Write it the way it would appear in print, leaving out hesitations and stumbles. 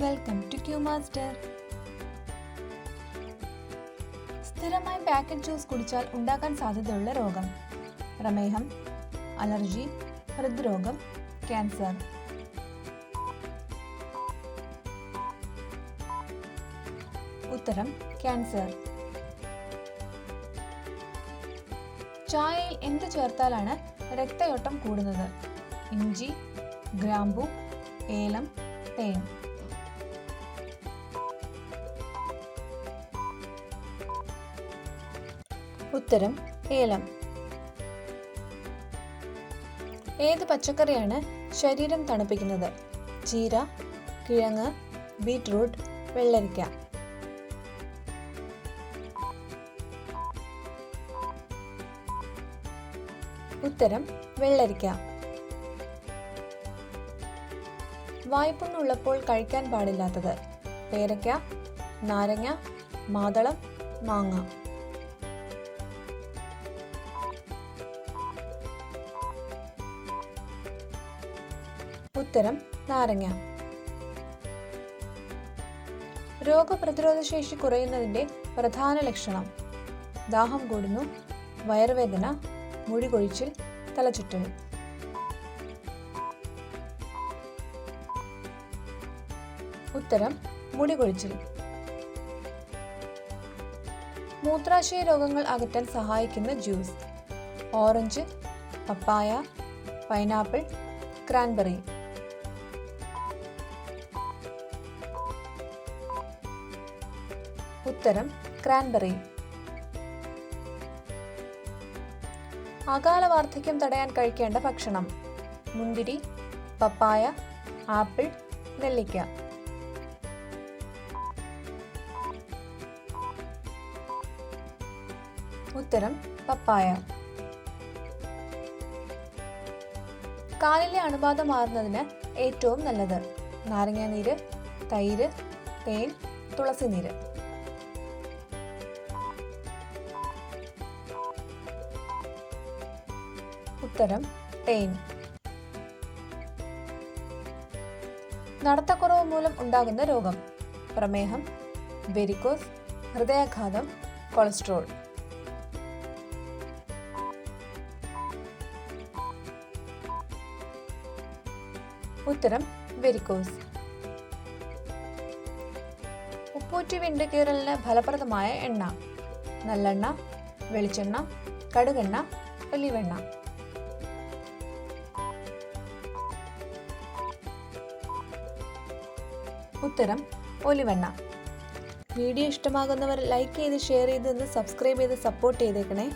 Welcome to Q master. സ്ഥിരമായി packet juice കുടിച്ചാൽ ഉണ്ടാക്കാൻ സാധ്യതയുള്ള രോഗം: പ്രമേഹം, അലർജി, ഹൃദ്രോഗം, ക്യാൻസർ. ഉത്തരം ക്യാൻസർ. ചായയിൽ എന്ത് ചേർത്താലാണ് രക്തയോട്ടം കൂടുന്നത്? ഇഞ്ചി, ഗ്രാമ്പു, ഏലം, തേൻ. ഉത്തരം ഏലം. ഏത് പച്ചക്കറിയാണ് ശരീരം തണുപ്പിക്കുന്നത്? ചീര, കിഴങ്ങ്, ബീറ്റ്റൂട്ട്, വെള്ളരിക്ക. ഉത്തരം വെള്ളരിക്ക. വായ്പുണ്ണുള്ളപ്പോൾ കഴിക്കാൻ പാടില്ലാത്തത്: പേരയ്ക്ക, നാരങ്ങ, മാതളം, മാങ്ങ. ഉത്തരം നാരങ്ങ. രോഗപ്രതിരോധ ശേഷി കുറയുന്നതിന്റെ പ്രധാന ലക്ഷണം: ദാഹം കൂടുന്നു, വയറുവേദന, മുടികൊഴിച്ചിൽ, തലചുറ്റൽ. ഉത്തരം മുടികൊഴിച്ചിൽ. മൂത്രാശയ രോഗങ്ങൾ അകറ്റാൻ സഹായിക്കുന്ന ജ്യൂസ്: ഓറഞ്ച്, പപ്പായ, പൈനാപ്പിൾ, ക്രാൻബെറി. ഉത്തരം ക്രാൻബെറി. അകാല വാർദ്ധക്യം തടയാൻ കഴിക്കേണ്ട ഭക്ഷണം: മുന്തിരി, പപ്പായ, ആപ്പിൾ, നെല്ലിക്ക. ഉത്തരം പപ്പായ. കാലിലെ അണുബാധ മാറുന്നതിന് ഏറ്റവും നല്ലത്: നാരങ്ങാനീര്, തൈര്, തേൻ, തുളസിനീര്. ഉത്തരം തേൻ. നടത്തക്കുറവ് മൂലം ഉണ്ടാകുന്ന രോഗം: പ്രമേഹം, വെരിക്കോസ്, ഹൃദയാഘാതം, കൊളസ്ട്രോൾ. ഉത്തരം വെരിക്കോസ്. ഉപ്പൂറ്റി വിണ്ടുകീറലിന് ഫലപ്രദമായ എണ്ണ: നല്ലെണ്ണ, വെളിച്ചെണ്ണ, കടുകെണ്ണ, ഒലിവെണ്ണ. ഉത്തരം ഒലിവെണ്ണ. വീഡിയോ ഇഷ്ടമാകുന്നവർ ലൈക്ക് ചെയ്ത്, ഷെയർ ചെയ്ത്, സബ്സ്ക്രൈബ് ചെയ്ത് സപ്പോർട്ട് ചെയ്തേക്കണേ.